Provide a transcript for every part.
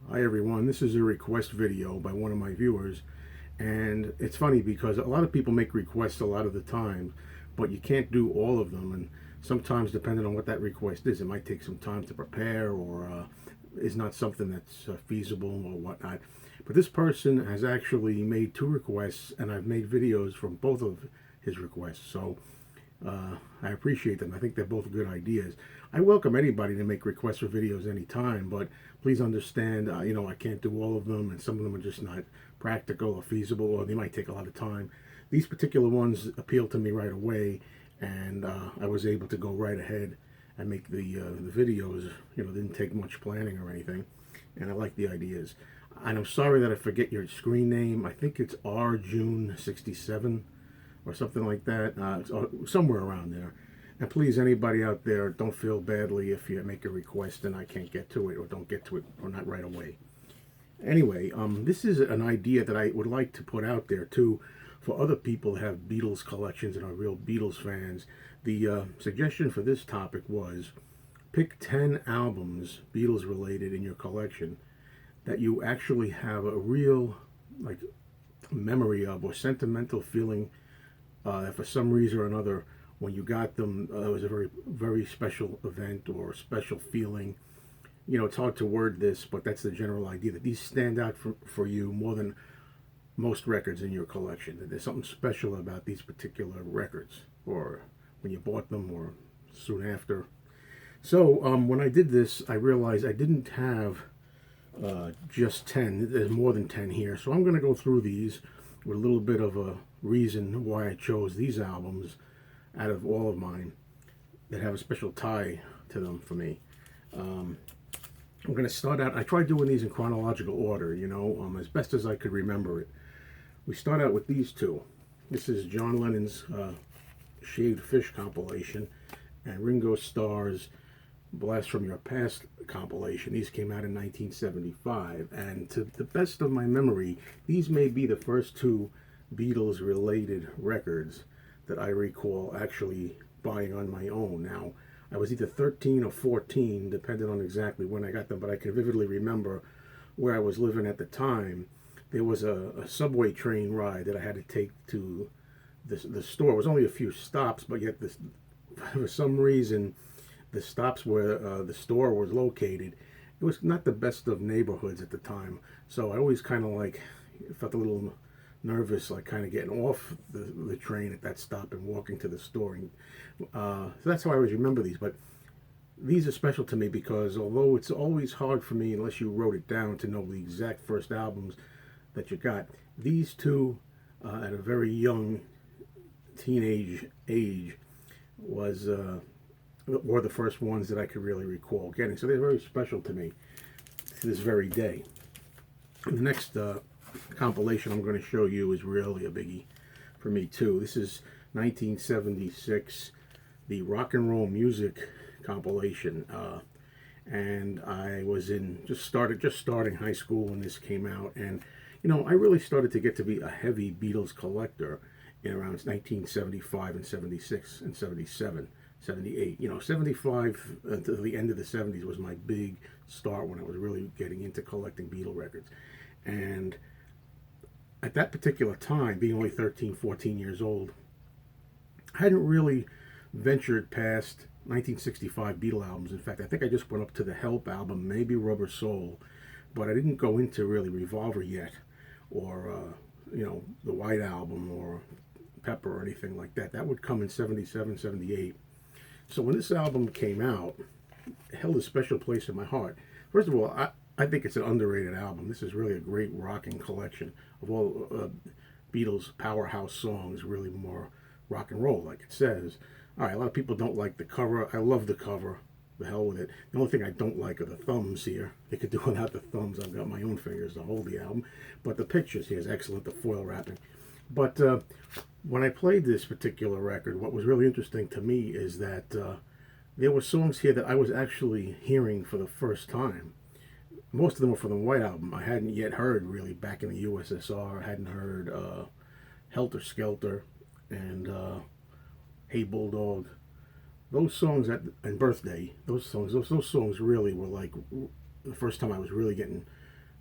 Hi everyone, this is a request video by one of my viewers, and it's funny because a lot of people make requests a lot of the time, but you can't do all of them, and sometimes depending on what that request is, it might take some time to prepare or is not something that's feasible or whatnot. But this person has actually made two requests, and I've made videos from both of his requests, so I appreciate them. I think they're both good ideas. I welcome anybody to make requests for videos anytime, but please understand, I can't do all of them, and some of them are just not practical or feasible, or they might take a lot of time. These particular ones appealed to me right away, and I was able to go right ahead and make the videos. Didn't take much planning or anything, and I like the ideas. And I'm sorry that I forget your screen name. I think it's R June 67 or something like that, somewhere around there. And please, anybody out there, don't feel badly if you make a request and I can't get to it or don't get to it or not right away. Anyway, this is an idea that I would like to put out there too for other people that have Beatles collections and are real Beatles fans. The suggestion for this topic was pick 10 albums, Beatles related, in your collection that you actually have a real like memory of or sentimental feeling that for some reason or another, when you got them, it was a very, very special event or special feeling. It's hard to word this, but that's the general idea, that these stand out for you more than most records in your collection. That there's something special about these particular records, or when you bought them, or soon after. So when I did this, I realized I didn't have just 10. There's more than 10 here. So I'm going to go through these with a little bit of a reason why I chose these albums out of all of mine that have a special tie to them for me. I'm going to start out, I tried doing these in chronological order, as best as I could remember it. We start out with these two. This is John Lennon's Shaved Fish compilation and Ringo Starr's Blast from Your Past compilation. These came out in 1975, and to the best of my memory, these may be the first two Beatles-related records that I recall actually buying on my own. Now, I was either 13 or 14, depending on exactly when I got them, but I can vividly remember where I was living at the time. There was a subway train ride that I had to take to the store. It was only a few stops, but yet for some reason, the stops where the store was located, it was not the best of neighborhoods at the time. So I always kind of felt a little nervous, like kind of getting off the train at that stop and walking to the store. And, so that's how I always remember these. But these are special to me because although it's always hard for me, unless you wrote it down, to know the exact first albums that you got, these two at a very young teenage age were the first ones that I could really recall getting. So they're very special to me to this very day. The next compilation I'm going to show you is really a biggie for me too. This is 1976, the Rock and Roll Music compilation, and I was just starting high school when this came out, and I really started to get to be a heavy Beatles collector in around 1975 and 76 and 77. 78, 75 until the end of the 70s was my big start when I was really getting into collecting Beatle records. And at that particular time, being only 13, 14 years old, I hadn't really ventured past 1965 Beatle albums. In fact, I think I just went up to the Help album, maybe Rubber Soul, but I didn't go into really Revolver yet, or the White Album, or Pepper, or anything like that. That would come in 77, 78. So when this album came out, it held a special place in my heart. First of all, I think it's an underrated album. This is really a great rocking collection of all Beatles' powerhouse songs, really more rock and roll, like it says. All right, a lot of people don't like the cover. I love the cover. The hell with it. The only thing I don't like are the thumbs here. They could do without the thumbs. I've got my own fingers to hold the album. But the pictures here is excellent, the foil wrapping. But when I played this particular record, what was really interesting to me is that there were songs here that I was actually hearing for the first time. Most of them were from the White Album. I hadn't yet heard, really, back in the USSR. I hadn't heard Helter Skelter and Hey Bulldog. Those songs and Birthday, those songs really were like the first time I was really getting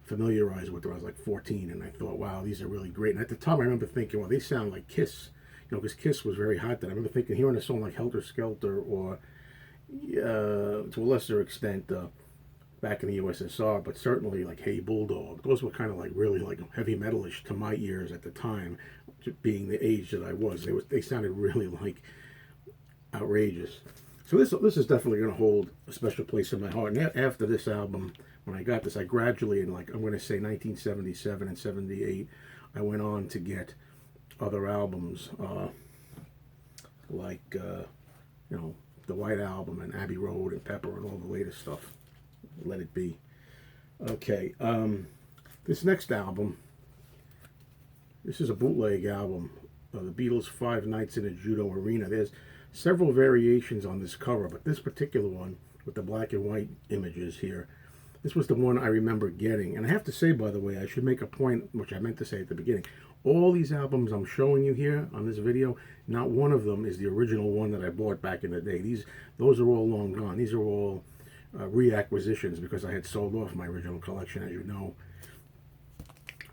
familiarized with when I was like 14, and I thought, wow, these are really great. And at the time, I remember thinking, well, these sound like Kiss, because Kiss was very hot then. I remember thinking, hearing a song like Helter Skelter, or to a lesser extent, back in the USSR, but certainly like Hey Bulldog. Those were kind of like really like heavy metalish to my ears at the time, being the age that I was. They sounded really like outrageous. So this is definitely going to hold a special place in my heart. And after this album, when I got this, I gradually, in like, I'm going to say 1977 and 78, I went on to get other albums, like the White Album and Abbey Road and Pepper and all the latest stuff. Let It Be. Okay, this next album, this is a bootleg album, the Beatles' 5 Nights in a Judo Arena. There's several variations on this cover, but this particular one with the black and white images here, this was the one I remember getting. And I have to say, by the way, I should make a point, which I meant to say at the beginning. All these albums I'm showing you here on this video, not one of them is the original one that I bought back in the day. Those are all long gone. These are all reacquisitions, because I had sold off my original collection, as you know.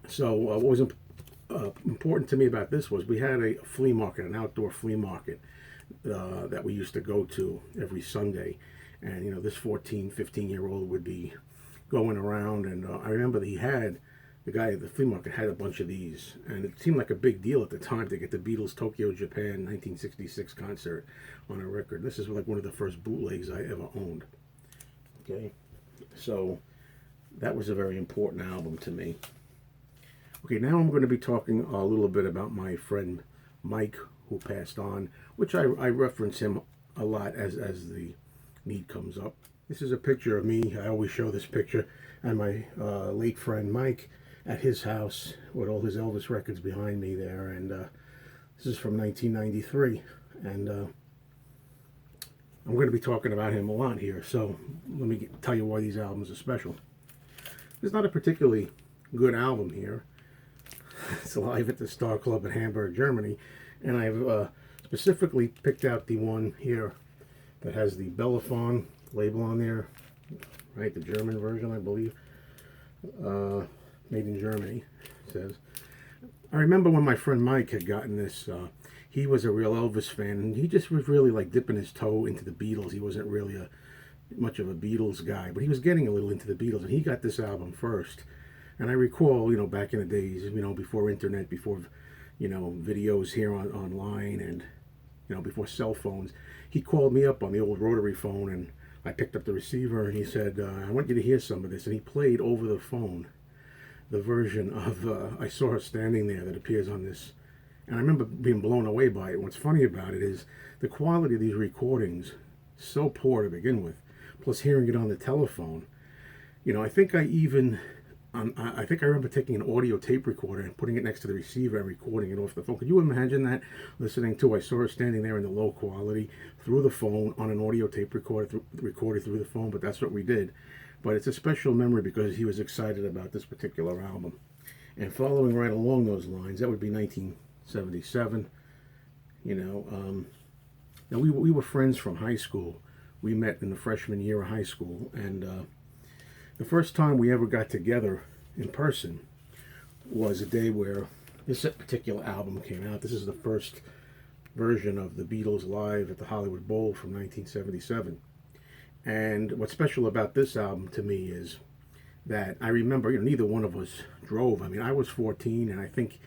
So what was important to me about this was we had a flea market, an outdoor flea market, that we used to go to every Sunday. And this 14, 15-year-old would be going around, and I remember the guy at the flea market had a bunch of these, and it seemed like a big deal at the time to get the Beatles' Tokyo, Japan 1966 concert on a record. This is like one of the first bootlegs I ever owned. Okay, so that was a very important album to me. Okay, now I'm going to be talking a little bit about my friend Mike, who passed on, which I reference him a lot as the need comes up. This is a picture of me. I always show this picture, and my late friend Mike at his house with all his Elvis records behind me there. And this is from 1993, and I'm going to be talking about him a lot here. So let me tell you why these albums are special. There's not a particularly good album here. It's Live at the Starr Club in Hamburg, Germany, and I've specifically picked out the one here that has the Bellophon label on there, right? The German version, I believe. Made in Germany, it says. I remember when my friend Mike had gotten this, he was a real Elvis fan, and he just was really like dipping his toe into the Beatles. He wasn't really much of a Beatles guy, but he was getting a little into the Beatles, and he got this album first. And I recall, back in the days, before internet, before, videos here online, and, before cell phones, he called me up on the old rotary phone, and I picked up the receiver, and he said, I want you to hear some of this. And he played over the phone the version of I Saw Her Standing There that appears on this. And I remember being blown away by it. What's funny about it is the quality of these recordings, so poor to begin with, plus hearing it on the telephone. I think I remember taking an audio tape recorder and putting it next to the receiver and recording it off the phone. Could you imagine that? Listening to I Saw Her Standing There in the low quality through the phone on an audio tape recorder, recorded through the phone, but that's what we did. But it's a special memory because he was excited about this particular album. And following right along those lines, that would be 1977. Now we were friends from high school. We met in the freshman year of high school, and the first time we ever got together in person was a day where this particular album came out. This is the first version of the Beatles live at the Hollywood Bowl from 1977. And what's special about this album to me is that I remember, neither one of us drove. I mean, I was 14, and I think,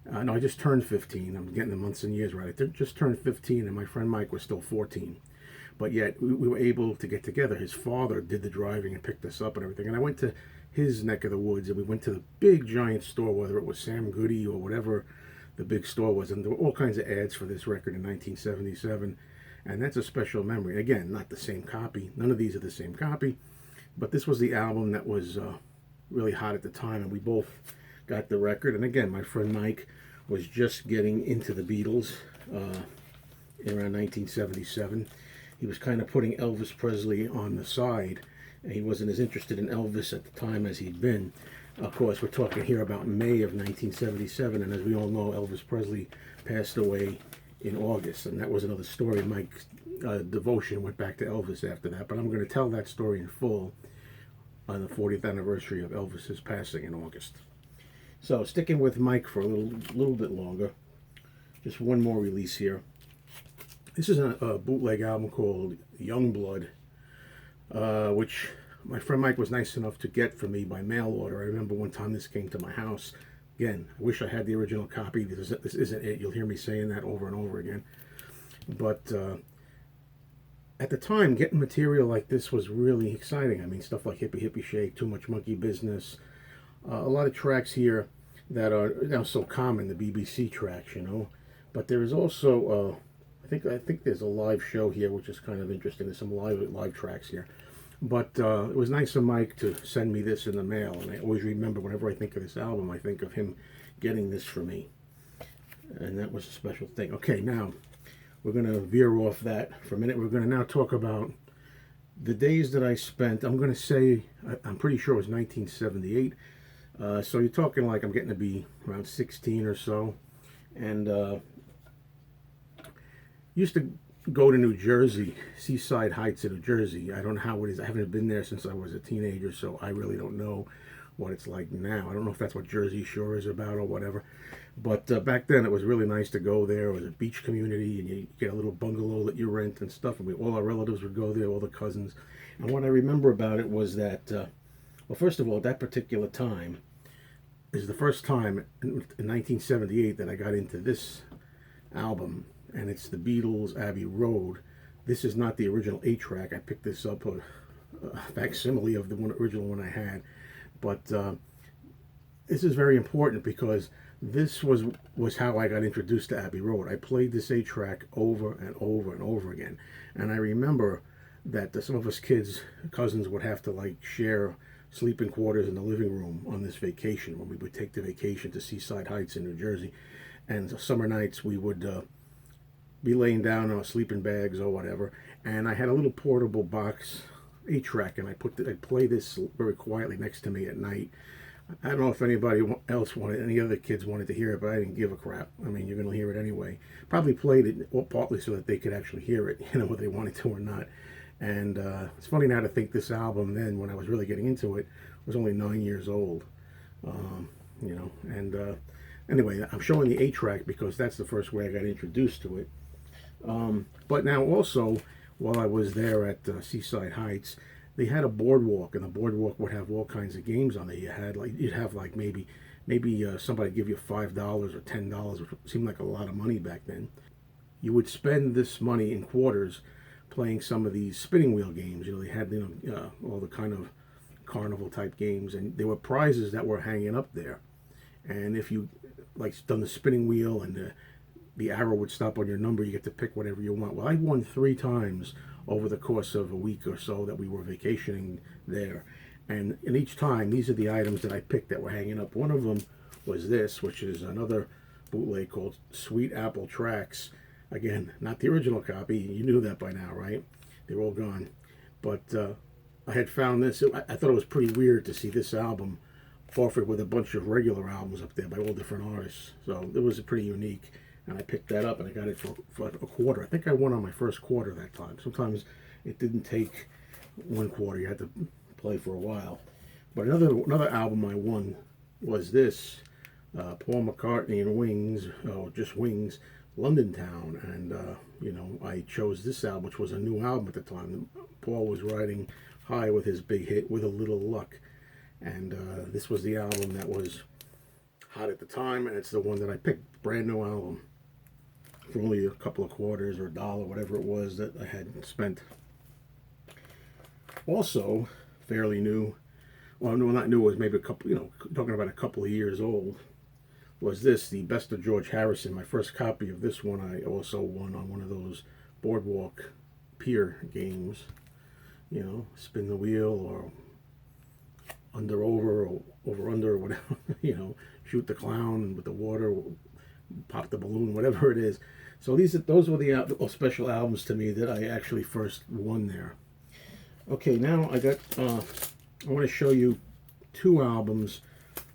no, I just turned 15. I'm getting the months and years right. I just turned 15, and my friend Mike was still 14. But yet, we were able to get together. His father did the driving and picked us up and everything. And I went to his neck of the woods, and we went to the big, giant store, whether it was Sam Goody or whatever the big store was. And there were all kinds of ads for this record in 1977. And that's a special memory. Again, not the same copy. None of these are the same copy. But this was the album that was really hot at the time, and we both got the record. And again, my friend Mike was just getting into the Beatles around 1977. He was kind of putting Elvis Presley on the side, and he wasn't as interested in Elvis at the time as he'd been. Of course, we're talking here about May of 1977, and as we all know, Elvis Presley passed away in August, and that was another story. Mike's devotion went back to Elvis after that, but I'm going to tell that story in full on the 40th anniversary of Elvis's passing in August. So sticking with Mike for a little bit longer, just one more release here. This is a bootleg album called Youngblood, which my friend Mike was nice enough to get for me by mail order. I remember one time this came to my house. Again, I wish I had the original copy. This isn't it. You'll hear me saying that over and over again. But at the time, getting material like this was really exciting. I mean, stuff like Hippie Hippie Shake, Too Much Monkey Business, a lot of tracks here that are now so common, the BBC tracks, you know. But there is also, I think there's a live show here, which is kind of interesting. There's some live tracks here. But it was nice of Mike to send me this in the mail, and I always remember whenever I think of this album, I think of him getting this for me. And that was a special thing. Okay, now we're going to veer off that for a minute. We're going to now talk about the days that I spent. I'm going to say, I'm pretty sure it was 1978. So you're talking like I'm getting to be around 16 or so. And used to go to New Jersey, Seaside Heights in New Jersey. I don't know how it is. I haven't been there since I was a teenager, so I really don't know what it's like now. I don't know if that's what Jersey Shore is about or whatever. But back then it was really nice to go there. It was a beach community, and you get a little bungalow that you rent and stuff. And all our relatives would go there, all the cousins. And what I remember about it was that, well, first of all, at that particular time is the first time in 1978 that I got into this album. And it's the Beatles' Abbey Road. This is not the original 8-track. I picked this up, a facsimile of the original one I had. But this is very important because this was how I got introduced to Abbey Road. I played this 8-track over and over and over again. And I remember that some of us cousins would have to like share sleeping quarters in the living room on this vacation when we would take the vacation to Seaside Heights in New Jersey. And summer nights we would be laying down on sleeping bags or whatever, and I had a little portable box 8-track, and I'd play this very quietly next to me at night. I don't know if anybody else any other kids wanted to hear it, but I didn't give a crap. I mean, you're going to hear it anyway. Probably played it partly so that they could actually hear it, you know, whether they wanted to or not. And it's funny now to think this album then, when I was really getting into it, was only 9 years old, you know. And anyway, I'm showing the 8-track because that's the first way I got introduced to it. But now also, while I was there at Seaside Heights, they had a boardwalk, and the boardwalk would have all kinds of games on it. You'd have like maybe somebody give you $5 or $10, which seemed like a lot of money back then. You would spend this money in quarters playing some of these spinning wheel games. You know, they had all the kind of carnival type games, and there were prizes that were hanging up there. And if you like done the spinning wheel and the arrow would stop on your number, you get to pick whatever you want. Well, I won 3 times over the course of a week or so that we were vacationing there. And each time, these are the items that I picked that were hanging up. One of them was this, which is another bootleg called Sweet Apple Tracks. Again, not the original copy. You knew that by now, right? They're all gone. But I had found this. I thought it was pretty weird to see this album offered with a bunch of regular albums up there by all different artists. So it was pretty unique. And I picked that up, and I got it for a quarter. I think I won on my first quarter that time. Sometimes it didn't take 1 quarter. You had to play for a while. But another album I won was this, Paul McCartney and Wings, just Wings, London Town. And, you know, I chose this album, which was a new album at the time. Paul was riding high with his big hit, With a Little Luck. And this was the album that was hot at the time, and it's the one that I picked. Brand new album. For only a couple of quarters or $1, whatever it was that I had spent. Also, fairly new, well, no, not new, it was maybe a couple, you know, talking about a couple of years old, was this, the Best of George Harrison. My first copy of this one I also won on one of those boardwalk pier games, you know, spin the wheel or under over or over under or whatever, you know, shoot the clown with the water, pop the balloon, whatever it is. So those were the special albums to me that I actually first won there. Okay, now I want to show you 2 albums,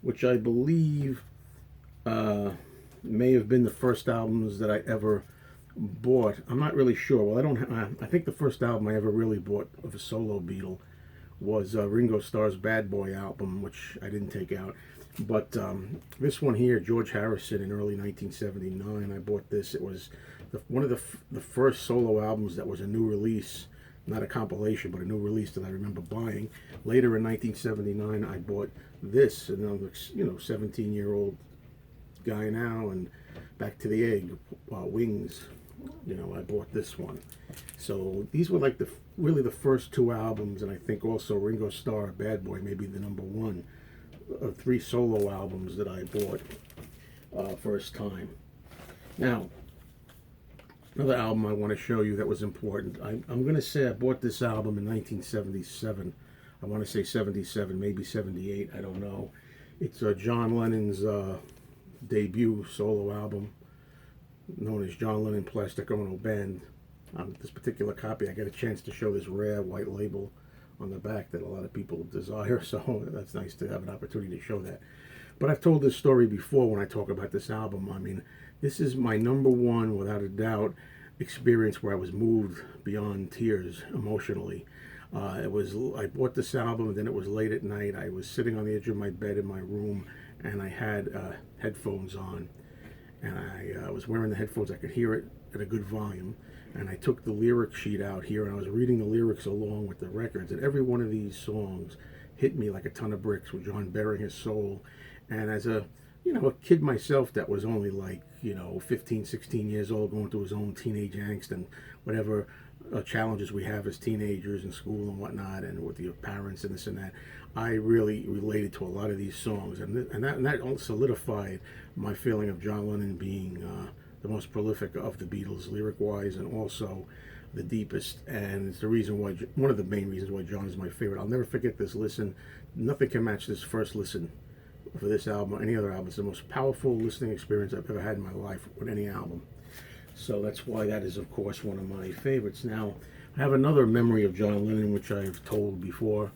which I believe may have been the first albums that I ever bought. I'm not really sure. Well, I think the first album I ever really bought of a solo Beatle was Ringo Starr's Bad Boy album, which I didn't take out. But this one here, George Harrison, in early 1979, I bought this. It was one of the first solo albums that was a new release, not a compilation, but a new release that I remember buying. Later in 1979, I bought this, and I'm 17-year-old guy now, and Back to the Egg, Wings. I bought this one. So these were like really the first two albums, and I think also Ringo Starr, Bad Boy, maybe the number one of three solo albums that I bought first time. Now, another album I want to show you that was important. I'm going to say I bought this album in 1977. I want to say 77, maybe 78, I don't know. It's John Lennon's debut solo album, known as John Lennon Plastic Ono Band. This particular copy, I get a chance to show this rare white label on the back that a lot of people desire, so that's nice to have an opportunity to show that. But I've told this story before when I talk about this album. I mean, this is my number one, without a doubt, experience where I was moved beyond tears emotionally. I bought this album, and then it was late at night. I was sitting on the edge of my bed in my room, and I had headphones on, and I was wearing the headphones. I could hear it at a good volume, and I took the lyric sheet out here, and I was reading the lyrics along with the records, and every one of these songs hit me like a ton of bricks, with John bearing his soul. And as a kid myself that was only 15, 16 years old, going through his own teenage angst and whatever challenges we have as teenagers in school and whatnot, and with your parents and this and that, I really related to a lot of these songs, and that solidified my feeling of John Lennon being the most prolific of the Beatles, lyric-wise, and also the deepest. And it's the reason why, one of the main reasons why John is my favorite. I'll never forget this listen. Nothing can match this first listen for this album or any other album. It's the most powerful listening experience I've ever had in my life with any album. So that's why that is, of course, one of my favorites. Now, I have another memory of John Lennon, which I've told before.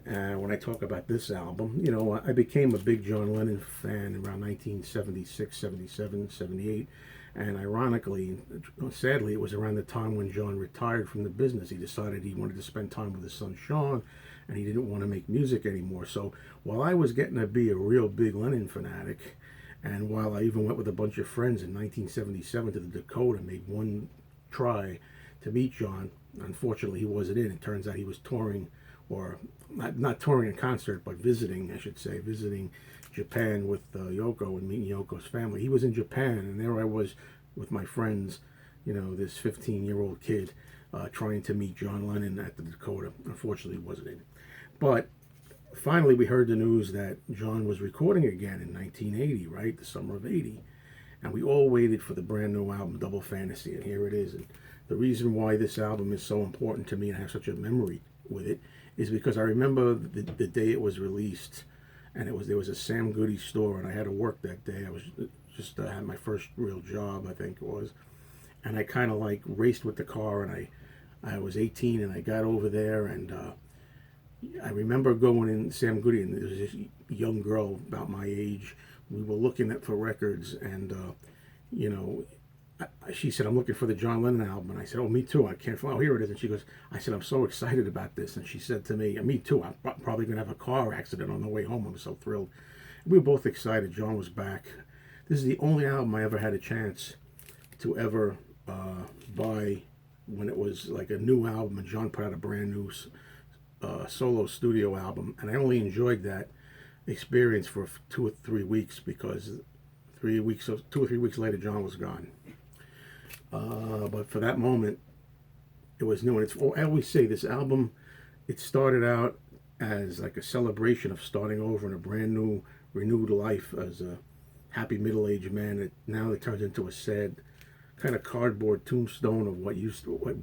When I talk about this album, I became a big John Lennon fan around 1976, 77, 78. And ironically, sadly, it was around the time when John retired from the business. He decided he wanted to spend time with his son Sean, and he didn't want to make music anymore. So while I was getting to be a real big Lennon fanatic, and while I even went with a bunch of friends in 1977 to the Dakota, made one try to meet John, unfortunately he wasn't in. It turns out he was touring, or not touring a concert, but visiting, I should say, visiting Japan with Yoko and meeting Yoko's family. He was in Japan, and there I was with my friends, this 15-year-old kid trying to meet John Lennon at the Dakota. Unfortunately, he wasn't in. But finally, we heard the news that John was recording again in 1980, right? The summer of 80. And we all waited for the brand new album, Double Fantasy, and here it is. And the reason why this album is so important to me and I have such a memory with it is because I remember the day it was released, and there was a Sam Goody store, and I had to work that day. I was just had my first real job, I think it was, and I kind of raced with the car, and I was 18, and I got over there, and I remember going in Sam Goody, and there was this young girl about my age. We were looking for records, and she said, "I'm looking for the John Lennon album." And I said, "Oh, me too. I can't find. Oh, here it is." And she goes, I said, "I'm so excited about this." And she said to me, "Me too. I'm probably going to have a car accident on the way home. I'm so thrilled." We were both excited. John was back. This is the only album I ever had a chance to ever buy when it was like a new album, and John put out a brand new solo studio album. And I only enjoyed that experience for 2 or 3 weeks, because 2 or 3 weeks later, John was gone. But for that moment, it was new. And I always say this album, it started out as like a celebration of starting over in a brand new, renewed life as a happy middle-aged man. Now it turns into a sad kind of cardboard tombstone of what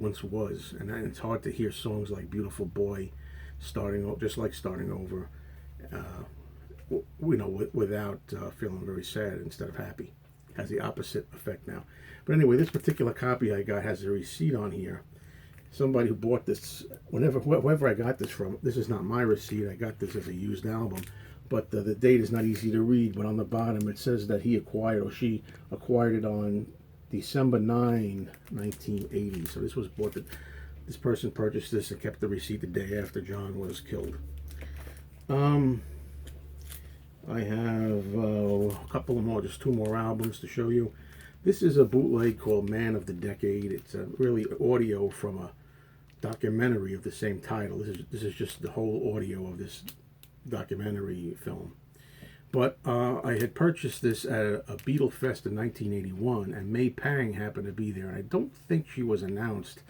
once was. And it's hard to hear songs like Beautiful Boy just like starting over, without feeling very sad instead of happy. Has the opposite effect now. But anyway, this particular copy I got has a receipt on here. Somebody who bought this, whoever I got this from, this is not my receipt. I got this as a used album, but the date is not easy to read. But on the bottom it says that he acquired, or she acquired it on December 9, 1980. So this was bought This person purchased this and kept the receipt the day after John was killed. I have a couple of more, just two more albums to show you. This is a bootleg called Man of the Decade. It's really audio from a documentary of the same title. This is just the whole audio of this documentary film. But I had purchased this at a Beatle Fest in 1981, and May Pang happened to be there. And I don't think she was announced.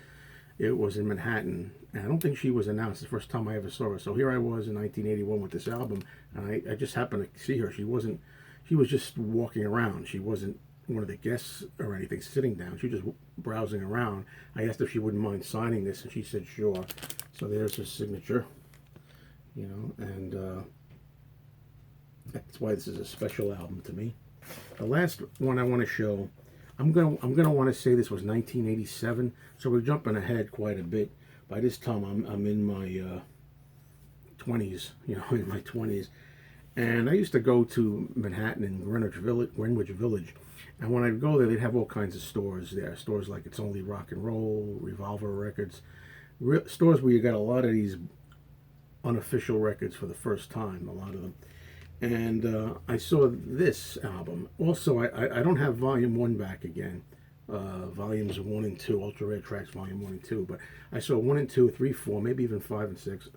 It was in Manhattan, and I don't think she was announced the first time I ever saw her. So here I was in 1981 with this album, and I just happened to see her. She was just walking around. She wasn't one of the guests or anything sitting down. She was just browsing around. I asked if she wouldn't mind signing this, and she said sure. So there's her signature, you know, and that's why this is a special album to me. The last one I want to show, I'm gonna want to say this was 1987, so we're jumping ahead quite a bit. By this time, I'm in my 20s, you know, in my 20s, and I used to go to Manhattan in Greenwich Village, and when I'd go there, they'd have all kinds of stores there. Stores like It's Only Rock and Roll, Revolver Records, stores where you got a lot of these unofficial records for the first time, a lot of them. And I saw this album. Also, I don't have Volume 1 back again. Volumes 1 and 2, Ultra Rare Tracks Volume 1 and 2. But I saw 1 and 2, 3, 4, maybe even 5 and 6.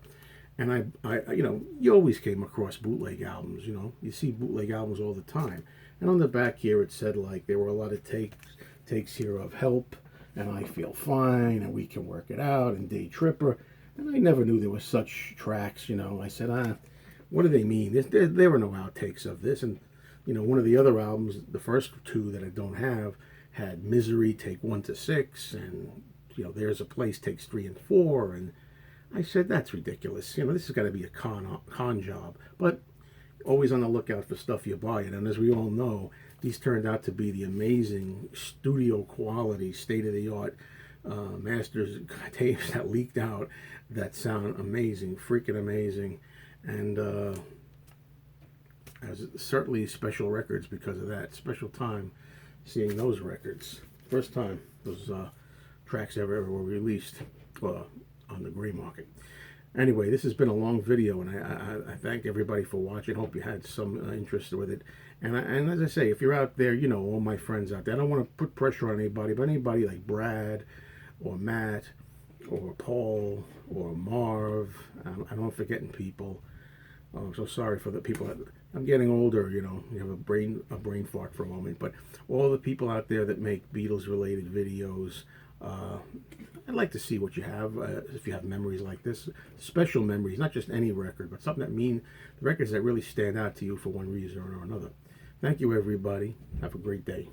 And I you know, you always came across bootleg albums, you know. You see bootleg albums all the time. And on the back here it said, like, there were a lot of takes here of Help, and I Feel Fine, and We Can Work It Out, and Day Tripper. And I never knew there were such tracks, you know. I said, what do they mean? There were no outtakes of this. And, you know, one of the other albums, the first two that I don't have, had Misery, take 1 to 6, and, you know, There's a Place, takes 3 and 4. And I said, that's ridiculous. You know, this has got to be a con job. But always on the lookout for stuff you buy. And as we all know, these turned out to be the amazing studio quality, state-of-the-art masters tapes that leaked out that sound amazing, freaking amazing. And certainly special records because of that. Special time seeing those records. First time those tracks ever were released on the gray market. Anyway, this has been a long video, and I thank everybody for watching. Hope you had some interest with it. And as I say, if you're out there, you know, all my friends out there, I don't want to put pressure on anybody, but anybody like Brad or Matt or Paul or Marv, I'm forgetting people. I'm so sorry for the people. I'm getting older, you know. You have a brain fart for a moment. But all the people out there that make Beatles-related videos, I'd like to see what you have. If you have memories like this, special memories, not just any record, but something that the records that really stand out to you for one reason or another. Thank you, everybody. Have a great day.